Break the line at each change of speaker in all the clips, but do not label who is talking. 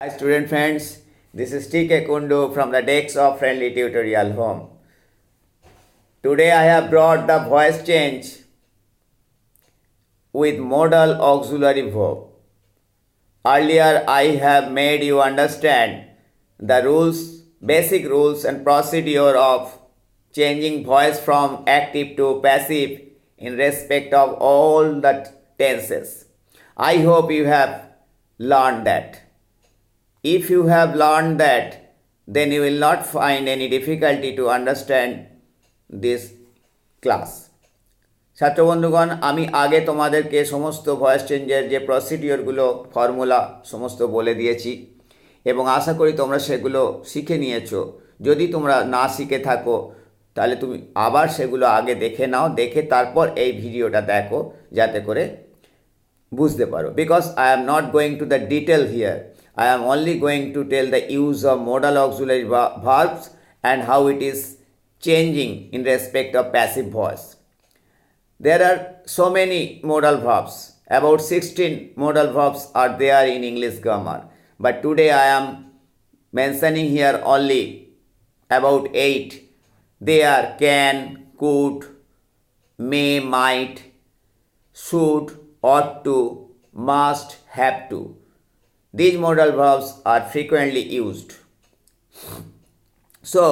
Hi student friends, this is TK Kundu from the decks of Friendly Tutorial Home. Today I have brought the voice change with modal auxiliary verb. Earlier I have made you understand the rules, basic rules and procedure of changing voice from active to passive in respect of all the tenses. I hope you have learned that. If you have learned that, then you will not find any difficulty to understand this class. ছাত্র বন্ধুগণ, আমি আগে তোমাদেরকে সমস্ত voice চেঞ্জের যে প্রসিডিওরগুলো formula সমস্ত বলে দিয়েছি এবং আশা করি তোমরা সেগুলো শিখে নিয়েছো। যদি তোমরা না শিখে থাকো তাহলে তুমি আবার সেগুলো আগে দেখে নাও, দেখে তারপর এই ভিডিওটা দেখো যাতে করে বুঝতে পারো। Because I am not going to the detail here. I am only going to tell the use of modal auxiliary verbs and how it is changing in respect of passive voice. There are so many modal verbs. About 16 modal verbs are there in English grammar. But today I am mentioning here only about 8. They are can, could, may, might, should, ought to, must, have to. These modal verbs are frequently used. So,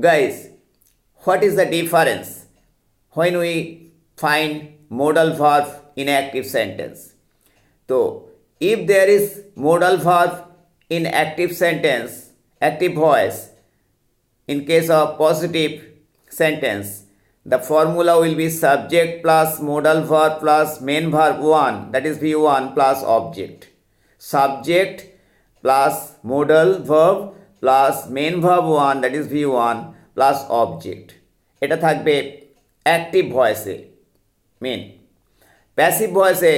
guys, what is the difference when we find modal verb in active sentence? So, if there is modal verb in active sentence, active voice, in case of positive sentence, the formula will be subject plus modal verb plus main verb 1, that is V1 plus object. Subject plus modal verb plus main verb 1, that is V1 plus object. এটা থাকবে active ভয়েসে main. Passive ভয়েসে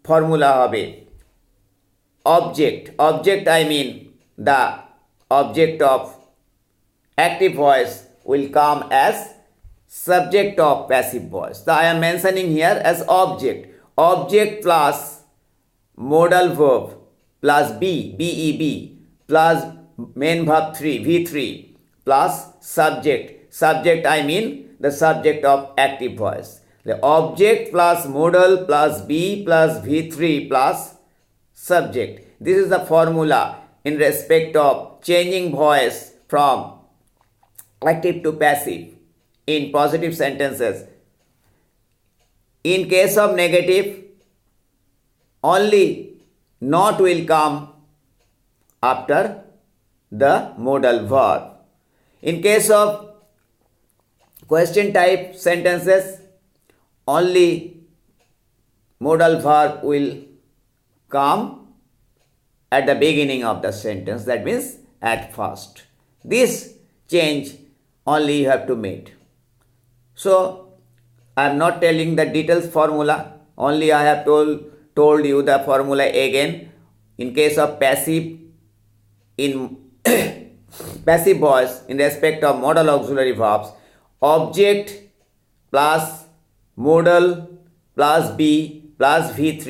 formula হবে object I mean the object of active voice will come as subject of passive voice. So I am mentioning here as object plus modal verb plus BEB plus main verb 3 V3 plus subject I mean the subject of active voice. The object plus modal plus B plus V3 plus subject. This is the formula in respect of changing voice from active to passive in positive sentences. In case of negative, only not will come after the modal verb. In case of question type sentences, only modal verb will come at the beginning of the sentence, that means at first. This change only you have to make. So I am not telling the details formula, only I have told you the formula again. In case of passive, in passive voice in respect of modal auxiliary verbs, object plus modal plus B plus V3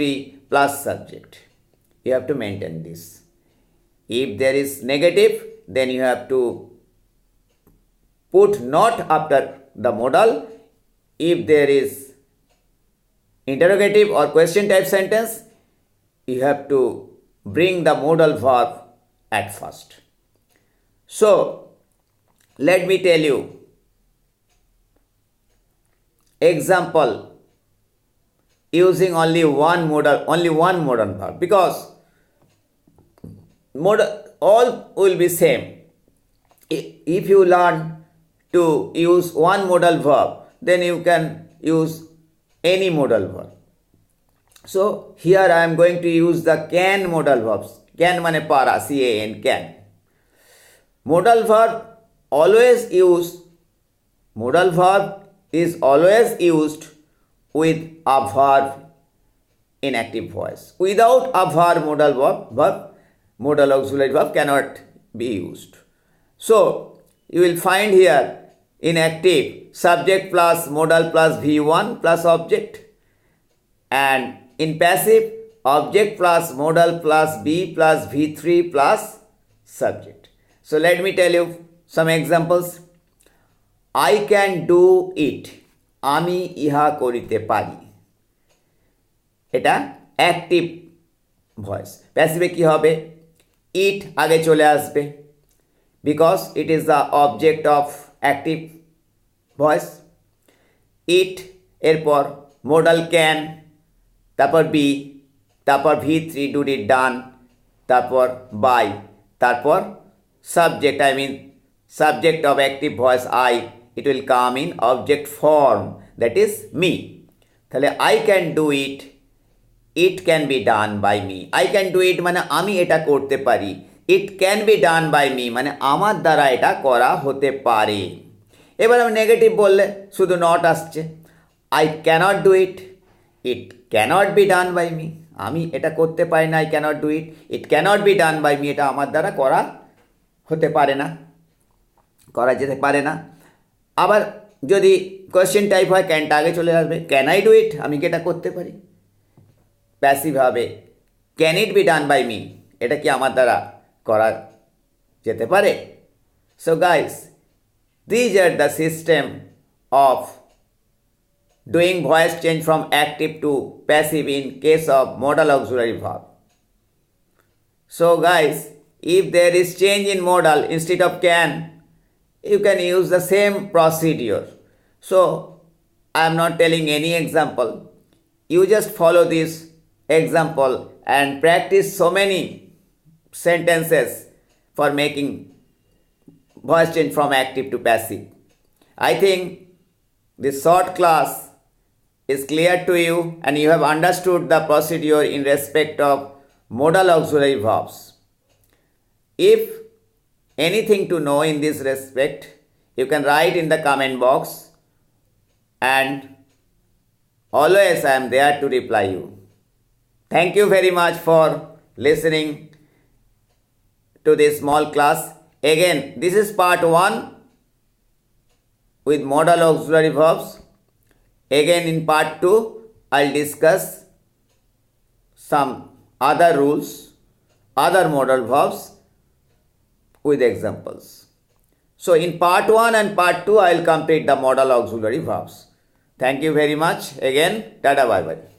plus subject. You have to maintain this. If there is negative, then you have to put not after the modal. If there is interrogative or question type sentence, you have to bring the modal verb at first. So, let me tell you example using only one modal verb, because all will be same. If you learn to use one modal verb, then you can use any modal verb. So here I am going to use the can modal verbs. Can mane para, can, can. Modal verb is always used with a verb in active voice. Without a verb, modal auxiliary verb cannot be used. So you will find here in active subject plus modal plus V1 plus object, and in passive object plus modal plus be plus v3 plus subject. So let me tell you some examples. I can do it. আমি ইহা করিতে পারি। এটা active voice. প্যাসিভে কি হবে? ইট আগে চলে আসবে, because it is the object of active voice. It এরপর মোডাল ক্যান, তারপর বি, তারপর v3 ডু ইট ডান, তারপর বাই, তারপর subject subject of active voice I, it will come in object form, that is me. তাহলে I can do it, it can be done by me. I can do it মানে আমি এটা করতে পারি, it can be done by me মানে আমার দ্বারা এটা করা হতে পারে। এবার আমি নেগেটিভ বললে শুধু নট আসছে। I cannot do it, it cannot be done by me, আমি এটা করতে পারি না, I cannot do it, it cannot be done by me, এটা আমার দ্বারা করা হতে পারে না, করা যেতে পারে না। আবার যদি কোয়েশ্চেন টাইপ হয় ক্যানটা আগে চলে আসবে, ক্যান আই ডু ইট, আমি কি এটা করতে পারি। প্যাসিভ হবে can it be done by me, এটা কি আমার দ্বারা করা যেতে পারে। So guys, these are the system of doing voice change from active to passive in case of modal auxiliary verb. So guys, if there is change in modal instead of can, you can use the same procedure. So I am not telling any example. You just follow this example and practice so many sentences for making voice change from active to passive. I think this short class is clear to you and you have understood the procedure in respect of modal auxiliary verbs. If anything to know in this respect, you can write in the comment box and always I am there to reply you. Thank you very much for listening to this small class. Again, this is part 1 with modal auxiliary verbs. Again in part 2, I'll discuss some other rules, other modal verbs with examples. So in part 1 and part 2, I'll complete the modal auxiliary verbs. Thank you very much. Again, tada bye bye.